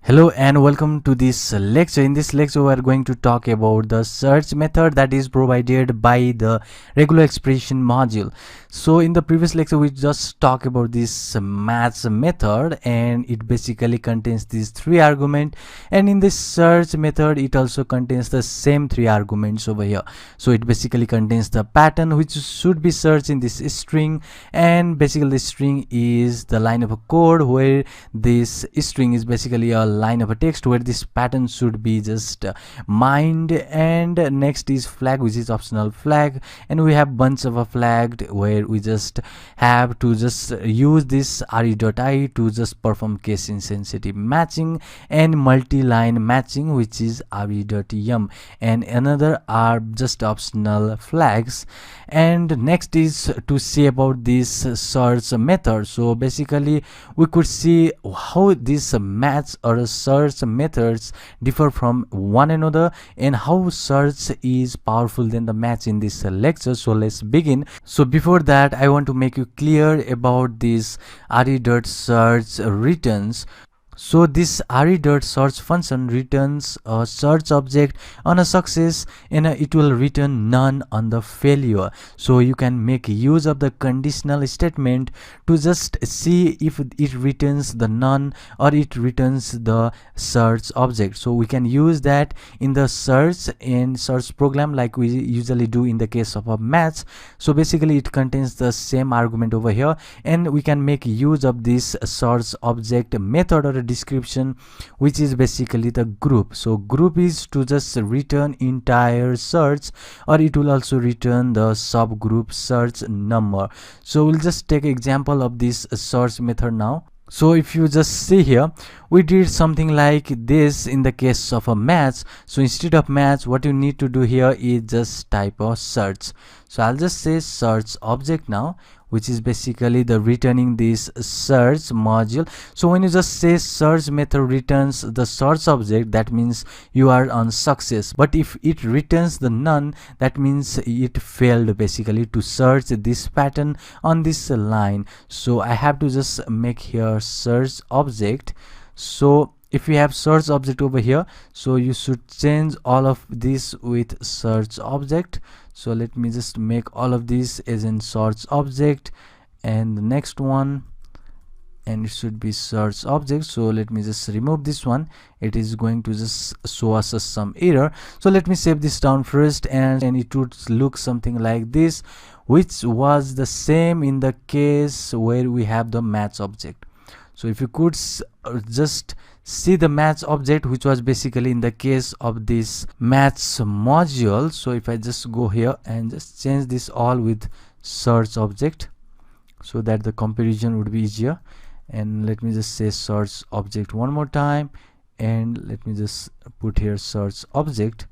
Hello and welcome to this lecture. In this lecture, we are going to talk about the search method that is provided by the regular expression module. So in the previous lecture, we just talked about this maths method, and it basically contains these three arguments. And in this search method, it also contains the same three arguments over here. So it basically contains the pattern which should be searched in this string, and basically the string is the line of a code where this string is basically a line of a text where this pattern should be just mined. And next is flag, which is optional flag, and we have bunch of a flagged where we just have to just use this re.i to just perform case insensitive matching and multi-line matching, which is re.yum, and another are just optional flags. And next is to see about this search method. So basically we could see how these match or search methods differ from one another and how search is powerful than the match in this lecture. So let's begin. So before that, I want to make you clear about this re.search returns. So this re.search function returns a search object on a success, and it will return none on the failure. So you can make use of the conditional statement to just see if it returns the none or it returns the search object. So we can use that in the search and search program like we usually do in the case of a match. So basically it contains the same argument over here, and we can make use of this search object method or a description, which is basically the group. So group is to just return entire search, or it will also return the subgroup search number. So we'll just take example of this search method now. So if you just see here, we did something like this in the case of a match. So instead of match, what you need to do here is just type a search. So I'll just say search object now, which is basically the returning this search module. So when you just say search method returns the search object, that means you are on success. But if it returns the none, that means it failed basically to search this pattern on this line. So I have to just make here search object. So if you have search object over here, so you should change all of this with search object. So let me just make all of this as in search object, and the next one, and it should be search object. So let me just remove this one. It is going to just show us some error. So let me save this down first, and it would look something like this, which was the same in the case where we have the match object. So if you could just see the match object, which was basically in the case of this match module. So if I just go here and just change this all with search object so that the comparison would be easier, and let me just say search object one more time, and let me just put here search object.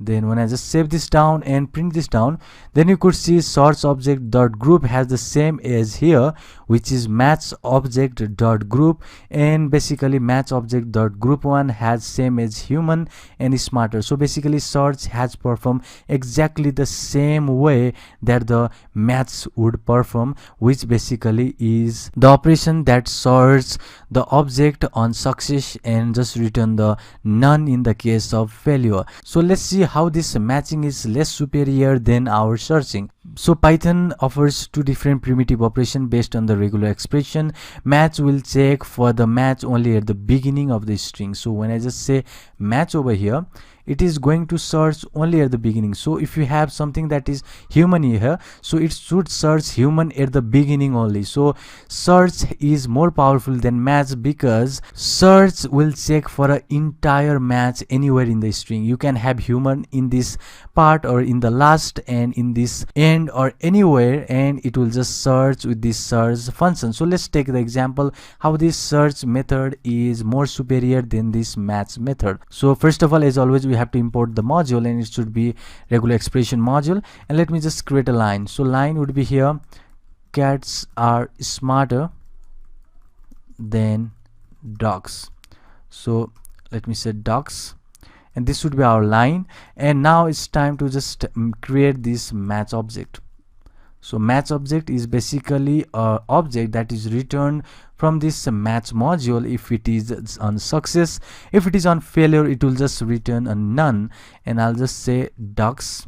Then when I just save this down and print this down, then you could see search object dot group has the same as here, which is match object dot group, and basically match object dot group one has same as human and smarter. So basically search has performed exactly the same way that the match would perform, which basically is the operation that search the object on success and just return the none in the case of failure. So let's see how this matching is less superior than our searching. So Python offers two different primitive operations based on the regular expression. Match will check for the match only at the beginning of the string. So when I just say match over here, it is going to search only at the beginning. So if you have something that is human here, so it should search human at the beginning only. So search is more powerful than match because search will check for an entire match anywhere in the string. You can have human in this part or in the last and in this end or anywhere, and it will just search with this search function. So let's take the example how this search method is more superior than this match method. So first of all, as always, we have to import the module, and it should be regular expression module. And let me just create a line. So line would be here, cats are smarter than dogs. So let me say dogs, and this would be our line. And now it's time to just create this match object. So match object is basically a object that is returned from this match module. If it is on success, if it is on failure, it will just return a none, and I'll just say ducks.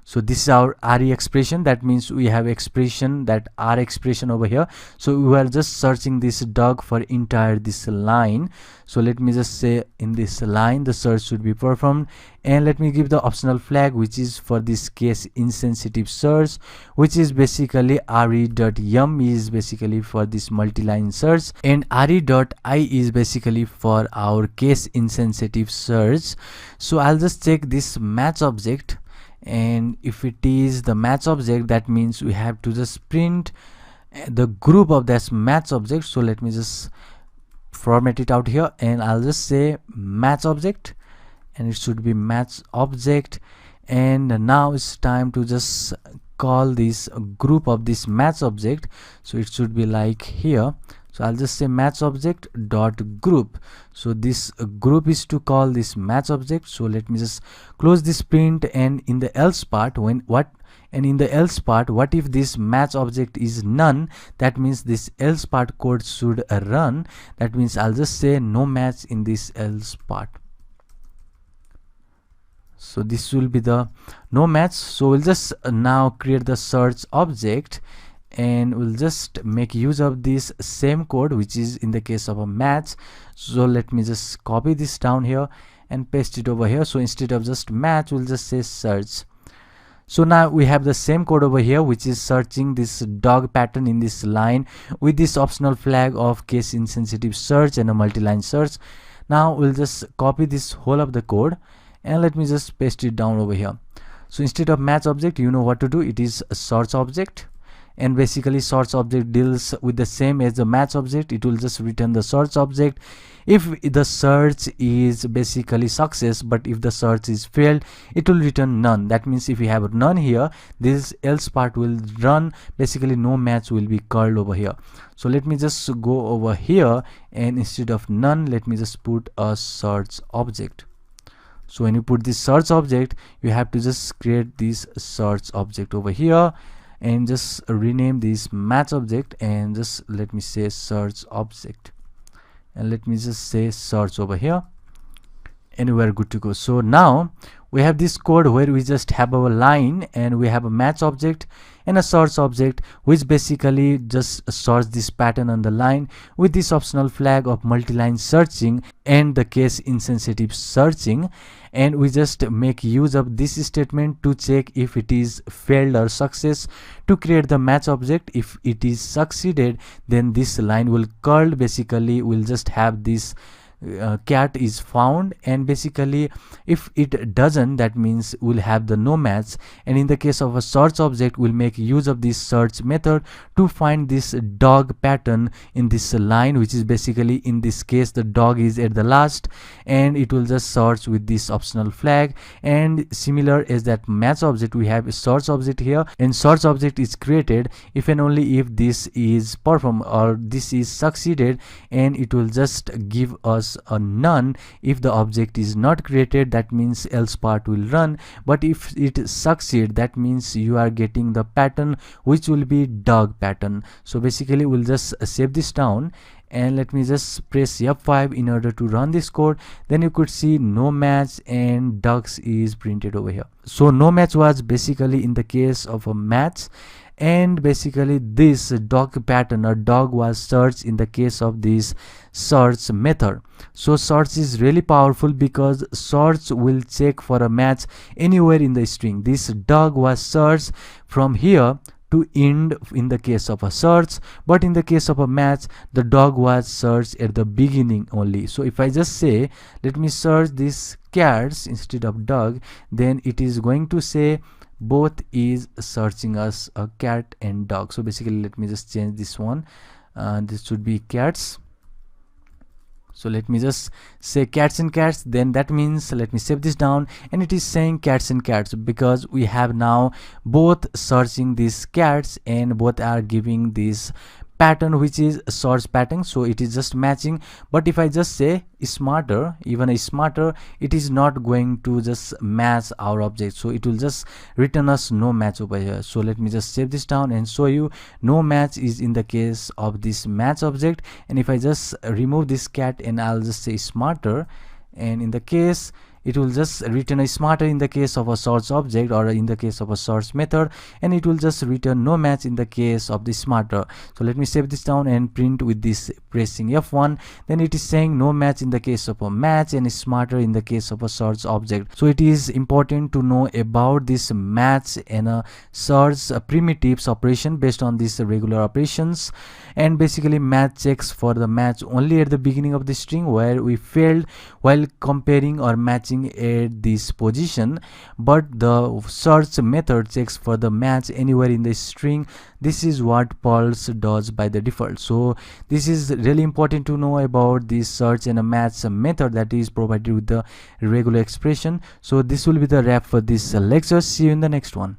So this is our RE expression. That means we have expression, that R expression over here. So we are just searching this dog for entire this line. So let me just say in this line the search should be performed, and let me give the optional flag which is for this case insensitive search, which is basically re.yum is basically for this multi-line search, and re.I is basically for our case insensitive search. So I'll just check this match object, and if it is the match object, that means we have to just print the group of this match object. So let me just format it out here, and I'll just say match object, and it should be match object. And now it's time to just call this group of this match object. So it should be like here. So I'll just say match object dot group. So this group is to call this match object. So let me just close this print, and in the else part, what if this match object is none, that means this else part code should run. That means I'll just say no match in this else part. So this will be the no match. So we'll just now create the search object, and we'll just make use of this same code which is in the case of a match. So let me just copy this down here and paste it over here. So instead of just match, we'll just say search. So now we have the same code over here which is searching this dog pattern in this line with this optional flag of case insensitive search and a multi-line search. Now we'll just copy this whole of the code, and let me just paste it down over here. So instead of match object, you know what to do, it is a search object. And basically search object deals with the same as the match object. It will just return the search object if the search is basically success, but if the search is failed, it will return none. That means if you have none here, this else part will run, basically no match will be called over here. So let me just go over here, and instead of none, let me just put a search object. So when you put this search object, you have to just create this search object over here, and just rename this match object, and just let me say search object, and let me just say search over here, and we are good to go. So now we have this code where we just have our line, and we have a match object and a search object which basically just search this pattern on the line with this optional flag of multi-line searching and the case insensitive searching. And we just make use of this statement to check if it is failed or success to create the match object. If it is succeeded, then this line will curl, basically we'll just have this cat is found, and basically if it doesn't, that means we'll have the no match. And in the case of a search object, we'll make use of this search method to find this dog pattern in this line, which is basically in this case the dog is at the last, and it will just search with this optional flag. And similar as that match object, we have a search object here, and search object is created if and only if this is performed or this is succeeded, and it will just give us a none. If the object is not created, that means else part will run, but if it succeed, that means you are getting the pattern which will be dog pattern. So basically we'll just save this down, and let me just press F5 in order to run this code. Then you could see no match and ducks is printed over here. So no match was basically in the case of a match, and basically this dog pattern or dog was searched in the case of this search method. So search is really powerful because search will check for a match anywhere in the string. This dog was searched from here to end in the case of a search, but in the case of a match, the dog was searched at the beginning only. So if I just say let me search this cats instead of dog, then it is going to say both is searching us a cat and dog. So basically let me just change this one, this should be cats. So let me just say cats and cats, then that means let me save this down, and it is saying cats and cats because we have now both searching these cats and both are giving this pattern which is a search pattern, so it is just matching. But if I just say smarter, even a smarter, it is not going to just match our object, so it will just return us no match over here. So let me just save this down and show you no match is in the case of this match object. And if I just remove this cat and I'll just say smarter, and in the case it will just return a smarter in the case of a search object or in the case of a search method, and it will just return no match in the case of the smarter. So let me save this down and print with this pressing F1. Then it is saying no match in the case of a match and smarter in the case of a search object. So it is important to know about this match and a search primitives operation based on these regular operations. And basically match checks for the match only at the beginning of the string where we failed while comparing or matching at this position, but the search method checks for the match anywhere in the string. This is what Perl does by the default. So this is really important to know about this search and a match method that is provided with the regular expression. So this will be the wrap for this lecture. See you in the next one.